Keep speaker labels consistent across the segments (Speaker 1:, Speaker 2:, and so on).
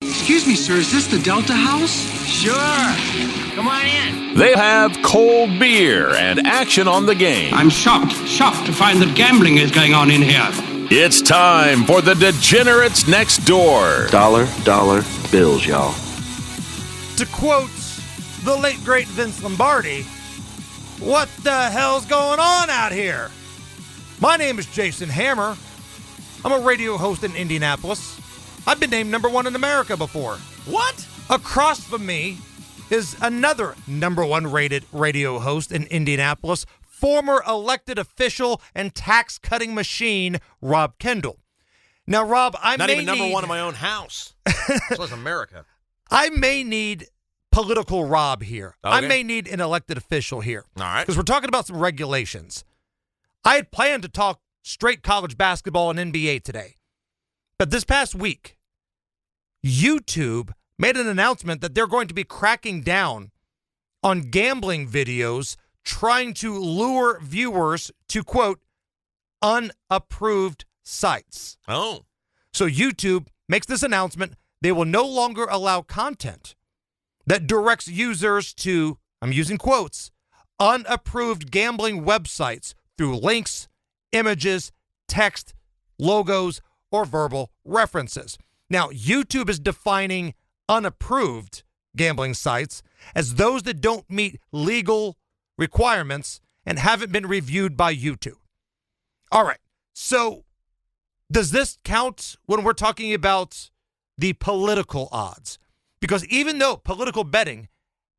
Speaker 1: Excuse me, sir, is this the Delta House?
Speaker 2: Sure. Come on in.
Speaker 3: They have cold beer and action on the game.
Speaker 1: I'm shocked to find that gambling is going on in here.
Speaker 3: It's time for the Degenerates Next Door.
Speaker 4: Dollar bills, y'all.
Speaker 5: To quote the late, great Vince Lombardi, what the hell's going on out here? My name is Jason Hammer. I'm a radio host in Indianapolis. I've been named number one in America before.
Speaker 6: What?
Speaker 5: Across from me is another number one rated radio host in Indianapolis, former elected official and tax-cutting machine, Rob Kendall. Now, Rob,
Speaker 6: Not even number one in my own house. This was America.
Speaker 5: I may need political Rob here.
Speaker 6: Okay.
Speaker 5: I may need an elected official here.
Speaker 6: All right.
Speaker 5: Because we're talking about some regulations. I had planned to talk straight college basketball and NBA today. But this past week, YouTube made an announcement that they're going to be cracking down on gambling videos trying to lure viewers to, quote, unapproved sites.
Speaker 6: Oh.
Speaker 5: So YouTube makes this announcement. They will no longer allow content that directs users to, I'm using quotes, unapproved gambling websites through links, images, text, logos, or verbal references. Now, YouTube is defining unapproved gambling sites as those that don't meet legal requirements and haven't been reviewed by YouTube. All right, so does this count when we're talking about the political odds? Because even though political betting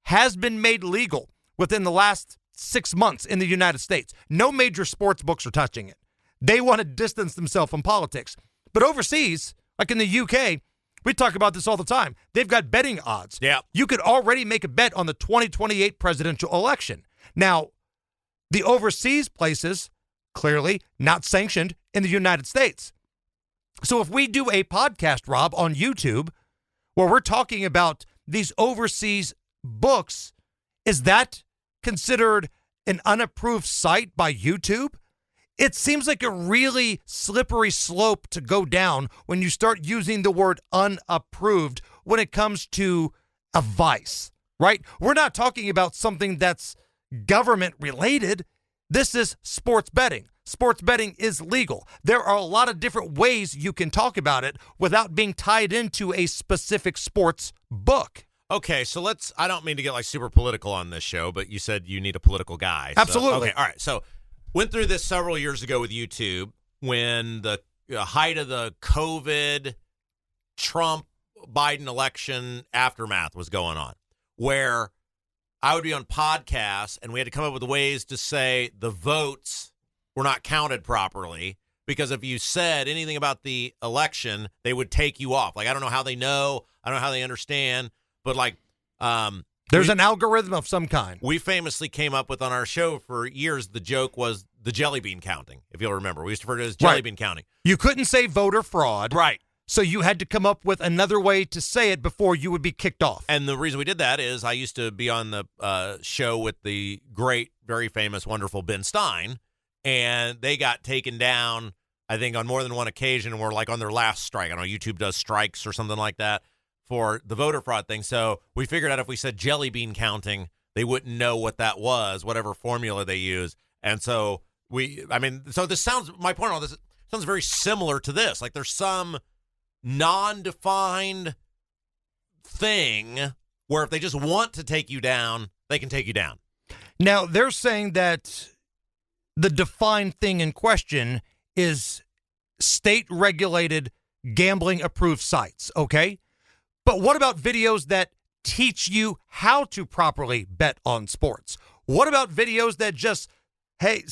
Speaker 5: has been made legal within the last 6 months in the United States, no major sports books are touching it. They want to distance themselves from politics. But overseas, like in the UK, we talk about this all the time. They've got betting odds.
Speaker 6: Yeah.
Speaker 5: You could already make a bet on the 2028 presidential election. Now, the overseas places, clearly not sanctioned in the United States. So if we do a podcast, Rob, on YouTube, where we're talking about these overseas books, is that considered an unapproved site by YouTube? It seems like a really slippery slope to go down when you start using the word unapproved when it comes to a vice, right? We're not talking about something that's government related. This is sports betting. Sports betting is legal. There are a lot of different ways you can talk about it without being tied into a specific sports book.
Speaker 6: Okay, so I don't mean to get like super political on this show, but you said you need a political guy. So,
Speaker 5: Absolutely.
Speaker 6: okay, all right. So went through this several years ago with YouTube when the height of the COVID Trump Biden election aftermath was going on, where I would be on podcasts and we had to come up with ways to say the votes were not counted properly, because if you said anything about the election, they would take you off. Like, I don't know how they know. I don't know how they understand. But like,
Speaker 5: there's an algorithm of some kind.
Speaker 6: We famously came up with on our show for years, the joke was the jelly bean counting, if you'll remember. We used to refer to it as jelly bean counting.
Speaker 5: You couldn't say voter fraud.
Speaker 6: Right.
Speaker 5: So you had to come up with another way to say it before you would be kicked off.
Speaker 6: And the reason we did that is I used to be on the show with the great, very famous, wonderful Ben Stein, and they got taken down, I think, on more than one occasion, and were like on their last strike. I don't know, YouTube does strikes or something like that for the voter fraud thing. So we figured out if we said jelly bean counting, they wouldn't know what that was, whatever formula they use. And so so this sounds, my point on this sounds very similar to this. Like there's some non-defined thing where if they just want to take you down, they can take you down.
Speaker 5: Now, they're saying that the defined thing in question is state-regulated gambling-approved sites, okay? But what about videos that teach you how to properly bet on sports? What about videos that just say,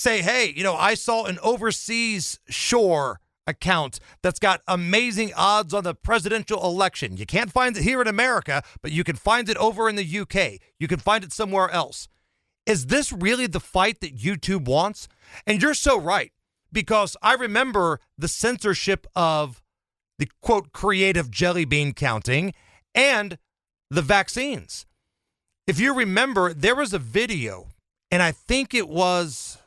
Speaker 5: I saw an overseas shore account that's got amazing odds on the presidential election. You can't find it here in America, but you can find it over in the UK. You can find it somewhere else. Is this really the fight that YouTube wants? And you're so right, because I remember the censorship of the, quote, creative jelly bean counting and the vaccines. If you remember, there was a video, and I think it was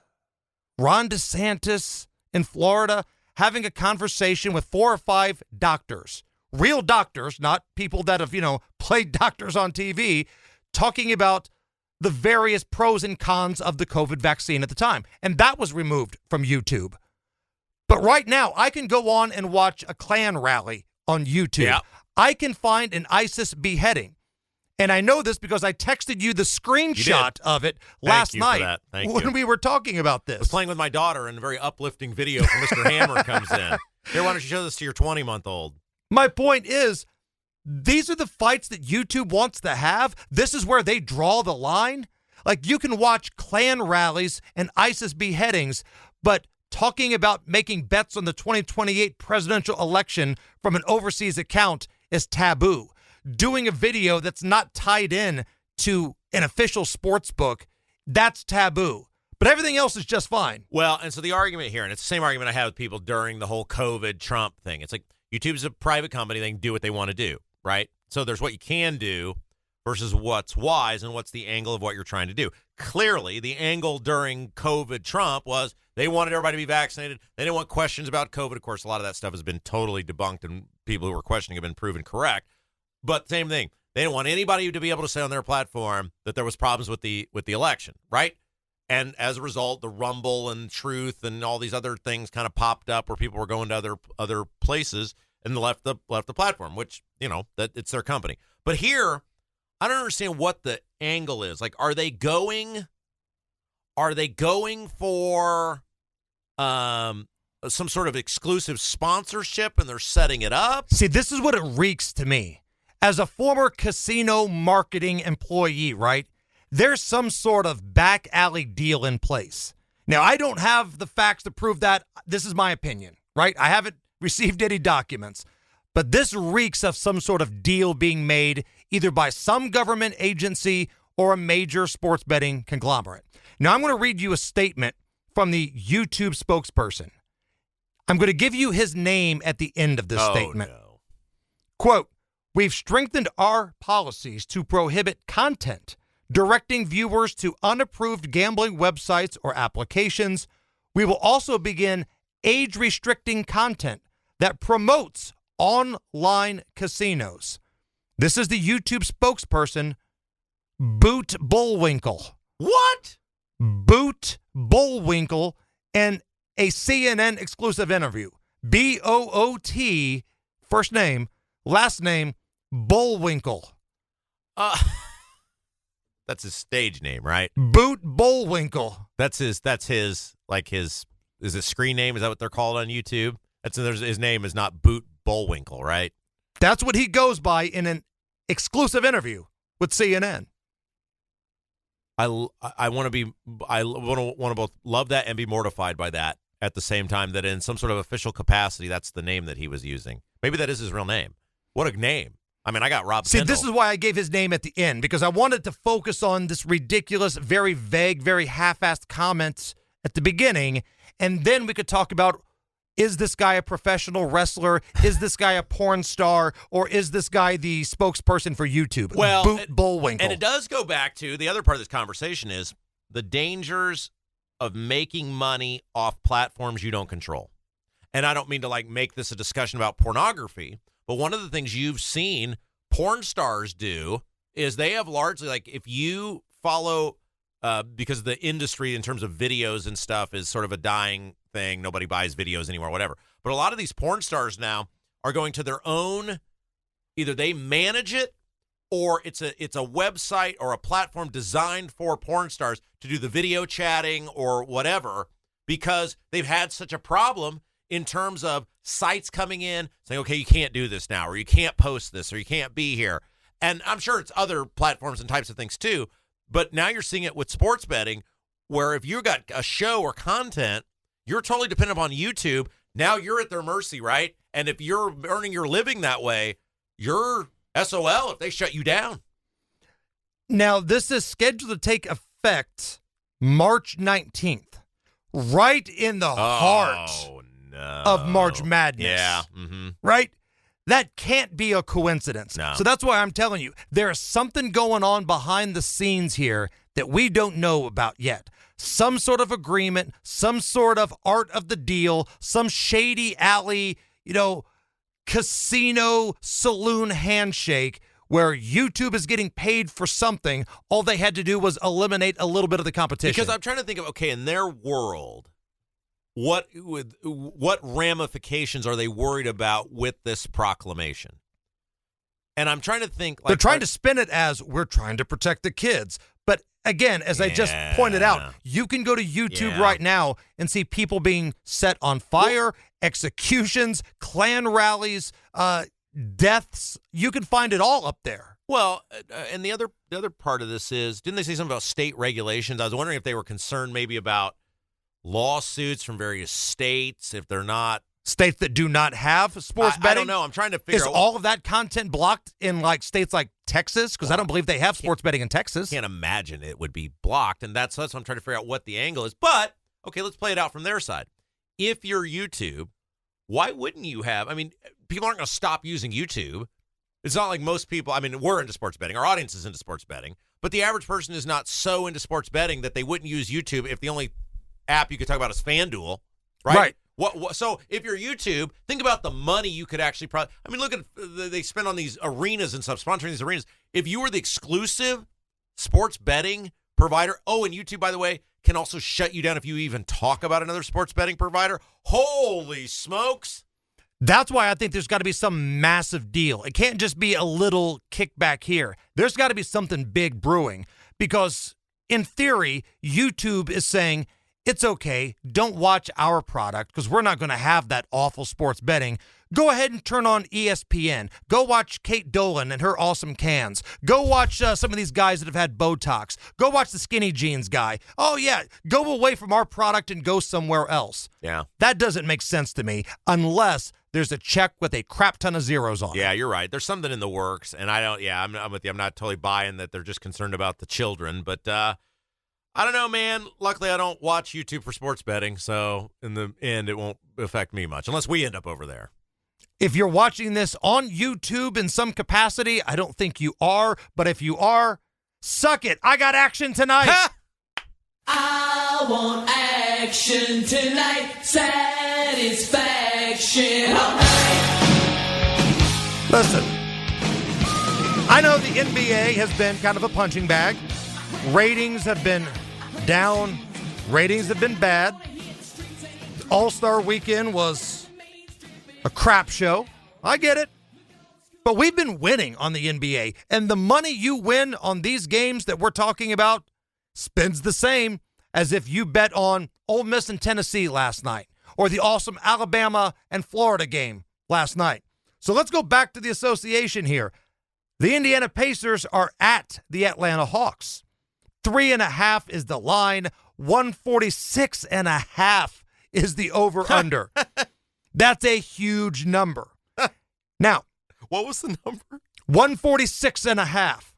Speaker 5: Ron DeSantis in Florida having a conversation with 4 or 5 doctors real doctors, not people that have, played doctors on TV, talking about the various pros and cons of the COVID vaccine at the time. And that was removed from YouTube. But right now, I can go on and watch a Klan rally on YouTube.
Speaker 6: Yeah.
Speaker 5: I can find an ISIS beheading. And I know this because I texted you the screenshot of it last night when we were talking about this.
Speaker 6: I was playing with my daughter, and a very uplifting video from Mr. Hammer comes in. Here, why don't you show this to your 20-month-old?
Speaker 5: My point is, these are the fights that YouTube wants to have. This is where they draw the line. Like, you can watch Klan rallies and ISIS beheadings, but talking about making bets on the 2028 presidential election from an overseas account is taboo. Doing a video that's not tied in to an official sports book, that's taboo. But everything else is just fine.
Speaker 6: Well, and so the argument here, and it's the same argument I had with people during the whole COVID Trump thing. It's like YouTube's a private company. They can do what they want to do, right? So there's what you can do versus what's wise and what's the angle of what you're trying to do. Clearly, the angle during COVID Trump was they wanted everybody to be vaccinated. They didn't want questions about COVID. Of course, a lot of that stuff has been totally debunked, and people who were questioning have been proven correct. But same thing. They didn't want anybody to be able to say on their platform that there was problems with the election, right? And as a result, the Rumble and Truth and all these other things kind of popped up where people were going to other places and left the platform, which, that it's their company. But here, I don't understand what the angle is. Like, are they going for some sort of exclusive sponsorship and they're setting it up?
Speaker 5: See, this is what it reeks to me. As a former casino marketing employee, right, there's some sort of back alley deal in place. Now, I don't have the facts to prove that. This is my opinion, right? I haven't received any documents. But this reeks of some sort of deal being made either by some government agency or a major sports betting conglomerate. Now, I'm going to read you a statement from the YouTube spokesperson. I'm going to give you his name at the end of this statement.
Speaker 6: No.
Speaker 5: Quote, "We've strengthened our policies to prohibit content directing viewers to unapproved gambling websites or applications. We will also begin age-restricting content that promotes online casinos." This is the YouTube spokesperson, Boot Bullwinkle.
Speaker 6: What?
Speaker 5: Boot Bullwinkle in a CNN exclusive interview. B-O-O-T, first name, last name, Bullwinkle.
Speaker 6: That's his stage name, right?
Speaker 5: Boot Bullwinkle.
Speaker 6: That's his, is it screen name? Is that what they're called on YouTube? His name is not Boot Bullwinkle, right?
Speaker 5: That's what he goes by in an exclusive interview with CNN.
Speaker 6: I want to both love that and be mortified by that at the same time, that in some sort of official capacity, that's the name that he was using. Maybe that is his real name. What a name. I mean, I got Rob
Speaker 5: See,
Speaker 6: Kendall.
Speaker 5: this is why I gave his name at the end, because I wanted to focus on this ridiculous, very vague, very half-assed comments at the beginning, and then we could talk about, is this guy a professional wrestler? Is this guy a porn star? Or is this guy the spokesperson for YouTube?
Speaker 6: Well,
Speaker 5: Boot Bullwinkle.
Speaker 6: And it does go back to the other part of this conversation is the dangers of making money off platforms you don't control. And I don't mean to make this a discussion about pornography, but one of the things you've seen porn stars do is they have largely, if you follow, because the industry in terms of videos and stuff is sort of a dying thing. Nobody buys videos anymore, whatever. But a lot of these porn stars now are going to their own, either they manage it or it's a website or a platform designed for porn stars to do the video chatting or whatever, because they've had such a problem in terms of sites coming in saying, okay, you can't do this now, or you can't post this, or you can't be here. And I'm sure it's other platforms and types of things too, but now you're seeing it with sports betting, where if you've got a show or content, you're totally dependent on YouTube. Now you're at their mercy, right? And if you're earning your living that way, you're SOL if they shut you down.
Speaker 5: Now, this is scheduled to take effect March 19th, right in the heart of March Madness.
Speaker 6: Yeah.
Speaker 5: Right? That can't be a coincidence.
Speaker 6: No.
Speaker 5: So that's why I'm telling you, there's something going on behind the scenes here that we don't know about yet. Some sort of agreement, some sort of art of the deal, some shady alley, casino saloon handshake where YouTube is getting paid for something. All they had to do was eliminate a little bit of the competition.
Speaker 6: Because I'm trying to think of, okay, in their world, what ramifications are they worried about with this proclamation? And I'm trying to think.
Speaker 5: They're trying to spin it as we're trying to protect the kids. But again, as I just pointed out, you can go to YouTube right now and see people being set on fire, executions, Klan rallies, deaths. You can find it all up there.
Speaker 6: Well, and the other part of this is, didn't they say something about state regulations? I was wondering if they were concerned maybe about lawsuits from various states, if they're not.
Speaker 5: States that do not have sports betting?
Speaker 6: I don't know. I'm trying to figure out.
Speaker 5: Is all of that content blocked in like states like Texas? Because I don't believe they have sports betting in Texas.
Speaker 6: I can't imagine it would be blocked, and that's what I'm trying to figure out what the angle is. But, okay, let's play it out from their side. If you're YouTube, why wouldn't you have? I mean, people aren't going to stop using YouTube. It's not like most people, I mean, we're into sports betting. Our audience is into sports betting. But the average person is not so into sports betting that they wouldn't use YouTube if the only app you could talk about is FanDuel, right?
Speaker 5: Right.
Speaker 6: So if you're YouTube, think about the money you could actually I mean, look at they spend on these arenas and stuff, sponsoring these arenas. If you were the exclusive sports betting provider, and YouTube, by the way, can also shut you down if you even talk about another sports betting provider. Holy smokes.
Speaker 5: That's why I think there's got to be some massive deal. It can't just be a little kickback here. There's got to be something big brewing because, in theory, YouTube is saying, it's okay, don't watch our product because we're not going to have that awful sports betting. Go ahead and turn on ESPN. Go watch Kate Dolan and her awesome cans. Go watch some of these guys that have had Botox. Go watch the skinny jeans guy. Oh, yeah, go away from our product and go somewhere else.
Speaker 6: Yeah.
Speaker 5: That doesn't make sense to me unless there's a check with a crap ton of zeros on it.
Speaker 6: Yeah, you're right. There's something in the works, and I'm with you. I'm not totally buying that they're just concerned about the children, but I don't know, man. Luckily, I don't watch YouTube for sports betting, so in the end, it won't affect me much, unless we end up over there.
Speaker 5: If you're watching this on YouTube in some capacity, I don't think you are, but if you are, suck it. I got action tonight.
Speaker 7: I want action tonight, satisfaction all night.
Speaker 5: Listen, I know the NBA has been kind of a punching bag. Ratings have been down. Ratings have been bad. All-Star Weekend was a crap show. I get it. But we've been winning on the NBA. And the money you win on these games that we're talking about spends the same as if you bet on Ole Miss and Tennessee last night or the awesome Alabama and Florida game last night. So let's go back to the association here. The Indiana Pacers are at the Atlanta Hawks. 3.5 is the line. 146.5 is the over-under. That's a huge number. Now,
Speaker 6: what was the number?
Speaker 5: 146.5.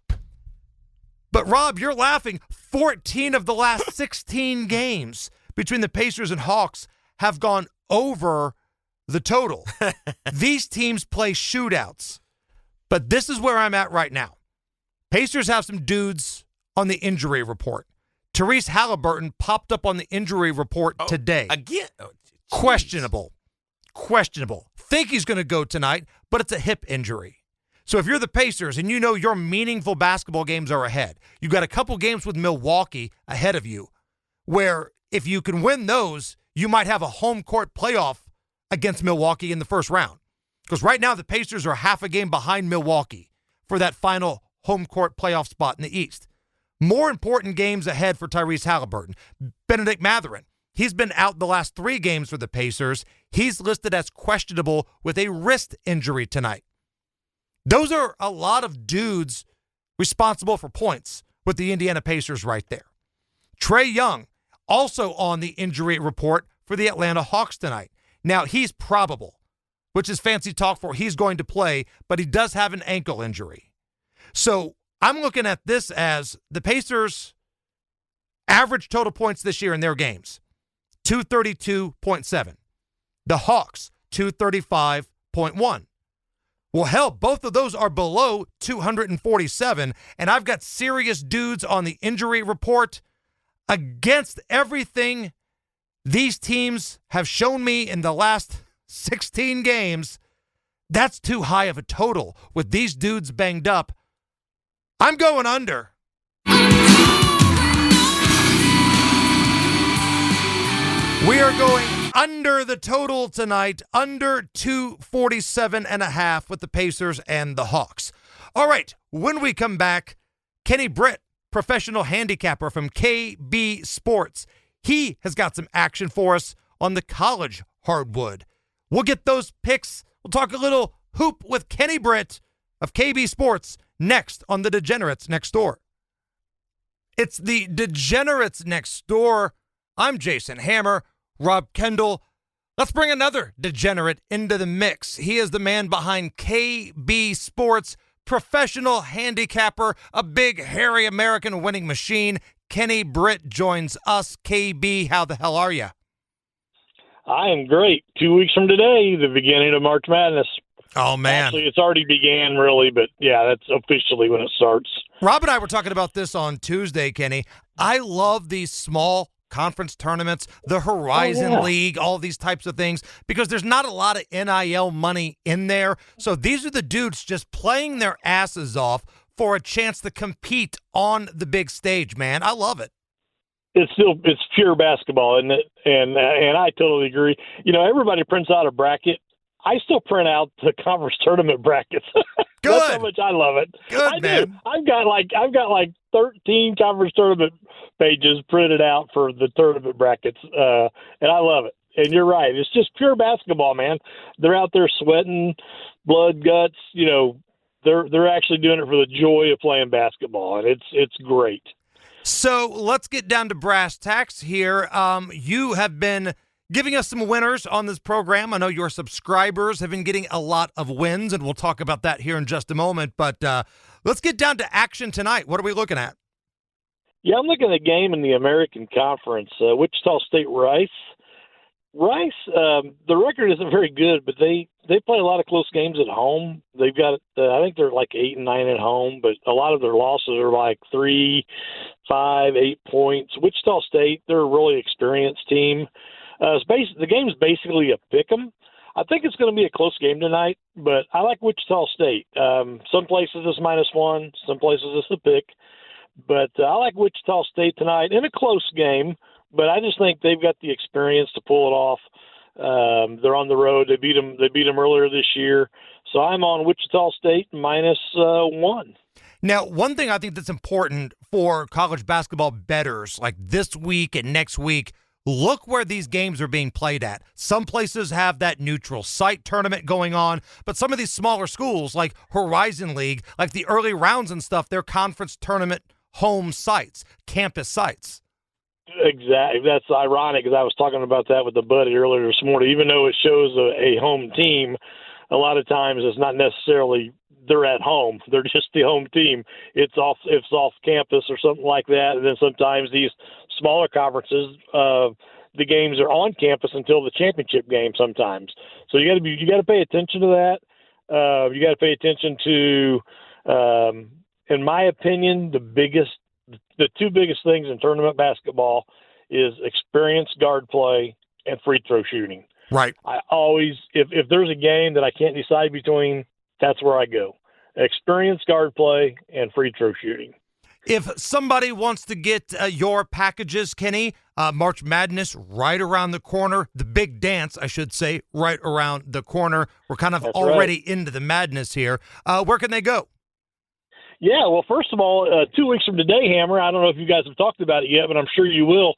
Speaker 5: But, Rob, you're laughing. 14 of the last 16 games between the Pacers and Hawks have gone over the total. These teams play shootouts. But this is where I'm at right now. Pacers have some dudes on the injury report. Therese Halliburton popped up on the injury report today.
Speaker 6: Again?
Speaker 5: Questionable. Think he's going to go tonight, but it's a hip injury. So if you're the Pacers and you know your meaningful basketball games are ahead, you've got a couple games with Milwaukee ahead of you, where if you can win those, you might have a home court playoff against Milwaukee in the first round. Because right now the Pacers are half a game behind Milwaukee for that final home court playoff spot in the East. More important games ahead for Tyrese Halliburton. Benedict Mathurin, he's been out the last 3 games for the Pacers. He's listed as questionable with a wrist injury tonight. Those are a lot of dudes responsible for points with the Indiana Pacers right there. Trae Young, also on the injury report for the Atlanta Hawks tonight. Now, he's probable, which is fancy talk for he's going to play, but he does have an ankle injury. So I'm looking at this as the Pacers' average total points this year in their games, 232.7. The Hawks, 235.1. Well, hell, both of those are below 247, and I've got serious dudes on the injury report. Against everything these teams have shown me in the last 16 games, That's too high of a total. With these dudes banged up, I'm going under. We are going under the total tonight, under 247.5 with the Pacers and the Hawks. All right, when we come back, Kenny Britt, professional handicapper from KB Sports. He has got some action for us on the college hardwood. We'll get those picks. We'll talk a little hoop with Kenny Britt of KB Sports next on the Degenerates Next Door. It's the Degenerates Next Door. I'm Jason Hammer, Rob Kendall. Let's bring another degenerate into the mix. He is the man behind KB Sports, professional handicapper, a big, hairy American winning machine. Kenny Britt joins us. KB, how the hell are you?
Speaker 8: I am great. 2 weeks from today, the beginning of March Madness.
Speaker 5: Oh, man.
Speaker 8: Actually, it's already began, really, but yeah, that's officially when it starts.
Speaker 5: Rob and I were talking about this on Tuesday, Kenny. I love these small conference tournaments, the Horizon League, all these types of things, because there's not a lot of NIL money in there. So these are the dudes just playing their asses off for a chance to compete on the big stage, man. I love it.
Speaker 8: It's pure basketball, isn't it? And I totally agree. You know, everybody prints out a bracket. I still print out the conference tournament brackets.
Speaker 5: Good.
Speaker 8: That's how much I love it.
Speaker 5: Good, man.
Speaker 8: I've got like 13 conference tournament pages printed out for the tournament brackets, and I love it. And you're right. It's just pure basketball, man. They're out there sweating, blood, guts. You know, they're actually doing it for the joy of playing basketball, and it's great.
Speaker 5: So let's get down to brass tacks here. You have been giving us some winners on this program. I know your subscribers have been getting a lot of wins, and we'll talk about that here in just a moment. But let's get down to action tonight. What are we looking at?
Speaker 8: Yeah, I'm looking at a game in the American Conference. Wichita State Rice. Rice, the record isn't very good, but they play a lot of close games at home. They've got, I think they're like 8-9 at home, but a lot of their losses are like 3, 5, 8 points. Wichita State, they're a really experienced team. The game's basically a pick 'em. I think it's going to be a close game tonight, but I like Wichita State. Some places it's -1, some places it's a pick. But I like Wichita State tonight in a close game, but I just think they've got the experience to pull it off. They're on the road. They beat them earlier this year. So I'm on Wichita State -1.
Speaker 5: Now, one thing I think that's important for college basketball bettors, like this week and next week, look where these games are being played at. Some places have that neutral site tournament going on, but some of these smaller schools like Horizon League, like the early rounds and stuff, they're conference tournament home sites, campus sites.
Speaker 8: Exactly. That's ironic because I was talking about that with a buddy earlier this morning. Even though it shows a home team, a lot of times it's not necessarily they're at home. They're just the home team. It's off campus or something like that. And then sometimes these smaller conferences, the games are on campus until the championship game sometimes. So you got to pay attention to that. You got to pay attention to, in my opinion, the two biggest things in tournament basketball is experienced guard play and free throw shooting.
Speaker 5: Right.
Speaker 8: I always, if there's a game that I can't decide between, that's where I go. Experienced guard play and free throw shooting.
Speaker 5: If somebody wants to get your packages, Kenny, March Madness right around the corner, the big dance, I should say, right around the corner. We're kind of already into the madness here. Where can they go?
Speaker 8: Yeah, well, first of all, 2 weeks from today, Hammer, I don't know if you guys have talked about it yet, but I'm sure you will.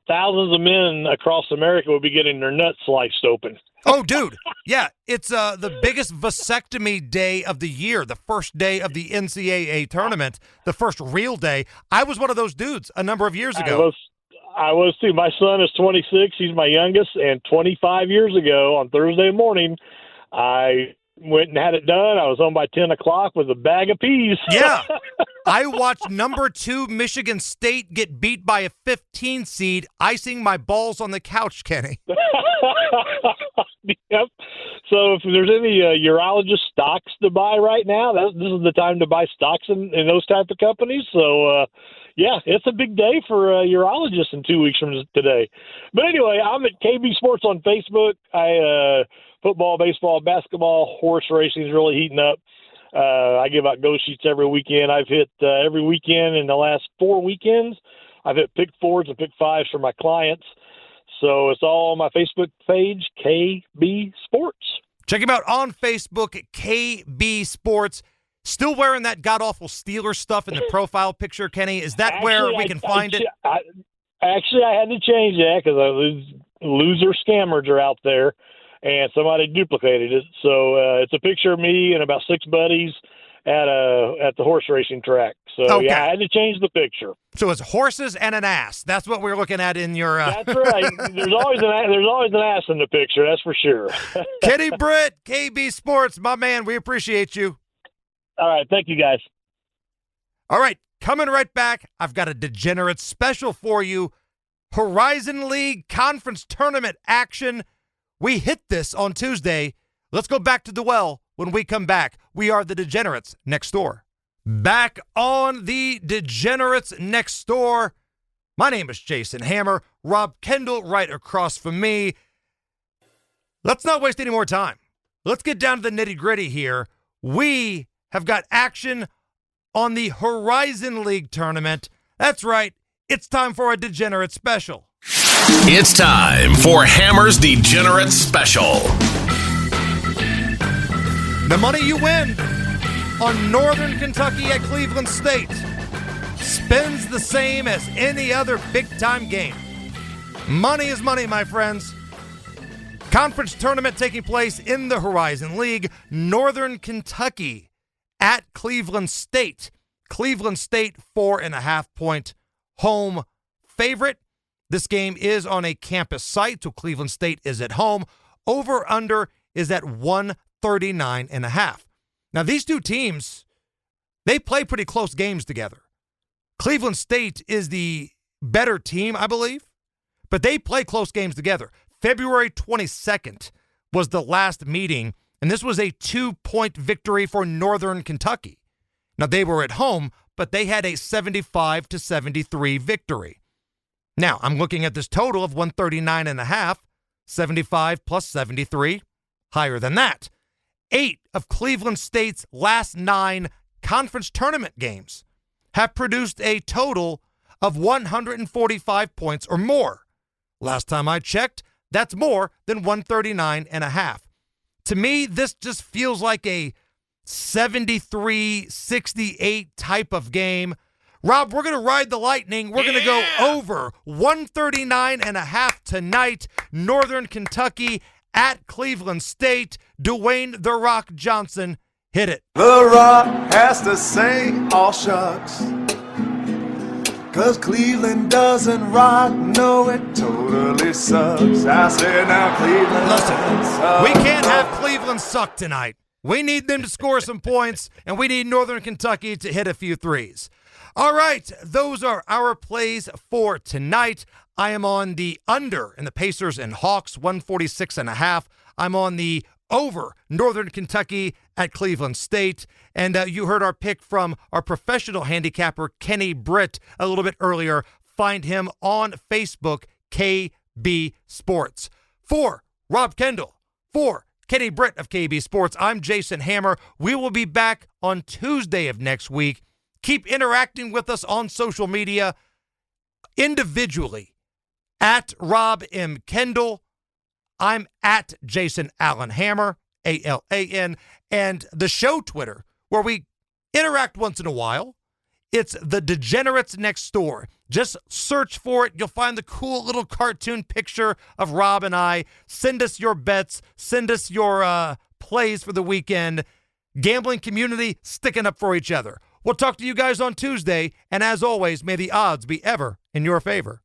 Speaker 8: Thousands of men across America will be getting their nuts sliced open.
Speaker 5: Oh, dude. Yeah, it's the biggest vasectomy day of the year, the first day of the NCAA tournament, the first real day. I was one of those dudes a number of years ago.
Speaker 8: I was too. My son is 26. He's my youngest. And 25 years ago on Thursday morning, I went and had it done. I was home by 10 o'clock with a bag of peas.
Speaker 5: Yeah. I watched number 2 Michigan State get beat by a 15 seed, icing my balls on the couch, Kenny.
Speaker 8: Yep. So if there's any urologist stocks to buy right now, this is the time to buy stocks in those type of companies. So, yeah, it's a big day for urologists in 2 weeks from today. But anyway, I'm at KB Sports on Facebook. I football, baseball, basketball, horse racing is really heating up. I give out go sheets every weekend. I've hit every weekend in the last 4 weekends. I've hit pick 4s and pick 5s for my clients. So it's all on my Facebook page, KB Sports.
Speaker 5: Check him out on Facebook, KB Sports. Still wearing that god-awful Steelers stuff in the profile picture, Kenny? Is that where we can find it?
Speaker 8: Actually, I had to change that because loser scammers are out there, and somebody duplicated it. So it's a picture of me and about 6 buddies at the horse racing track. So
Speaker 5: Okay.
Speaker 8: yeah, I had to change the picture.
Speaker 5: So it's horses and an ass. That's what we're looking at in your.
Speaker 8: That's right. There's always an ass in the picture. That's for sure.
Speaker 5: Kenny Britt, KB Sports, my man. We appreciate you.
Speaker 8: All right, thank you guys.
Speaker 5: All right, coming right back. I've got a degenerate special for you. Horizon League Conference Tournament action. We hit this on Tuesday. Let's go back to the well when we come back. We are the Degenerates Next Door. Back on the Degenerates Next Door. My name is Jason Hammer. Rob Kendall right across from me. Let's not waste any more time. Let's get down to the nitty-gritty here. We have got action on the Horizon League tournament. That's right. It's time for a Degenerate special.
Speaker 3: It's time for Hammer's Degenerate Special.
Speaker 5: The money you win on Northern Kentucky at Cleveland State spends the same as any other big-time game. Money is money, my friends. Conference tournament taking place in the Horizon League. Northern Kentucky at Cleveland State. Cleveland State 4.5-point home favorite. This game is on a campus site, so Cleveland State is at home. Over-under is at 139.5. Now, these two teams, they play pretty close games together. Cleveland State is the better team, I believe, but they play close games together. February 22nd was the last meeting, and this was a 2-point victory for Northern Kentucky. Now, they were at home, but they had a 75-73 victory. Now, I'm looking at this total of 139.5, 75 plus 73, higher than that. 8 of Cleveland State's last 9 conference tournament games have produced a total of 145 points or more. Last time I checked, that's more than 139.5. To me, this just feels like a 73-68 type of game. Rob, we're going to ride the lightning. We're going to go over 139.5 tonight. Northern Kentucky at Cleveland State. Dwayne "The Rock" Johnson, hit it.
Speaker 9: The Rock has to say all shucks, 'cause Cleveland doesn't rock, no, it totally sucks. I say now Cleveland
Speaker 5: Listen, we can't have Cleveland suck tonight. We need them to score some points, and we need Northern Kentucky to hit a few threes. All right, those are our plays for tonight. I am on the under in the Pacers and Hawks, 146.5. I'm on the over Northern Kentucky at Cleveland State. And you heard our pick from our professional handicapper, Kenny Britt, a little bit earlier. Find him on Facebook, KB Sports. For Rob Kendall, for Kenny Britt of KB Sports, I'm Jason Hammer. We will be back on Tuesday of next week. Keep interacting with us on social media individually. At Rob M. Kendall. I'm at Jason Allen Hammer, ALAN, and the show Twitter, where we interact once in a while. It's the Degenerates Next Door. Just search for it. You'll find the cool little cartoon picture of Rob and I. Send us your bets. Send us your plays for the weekend. Gambling community sticking up for each other. We'll talk to you guys on Tuesday, and as always, may the odds be ever in your favor.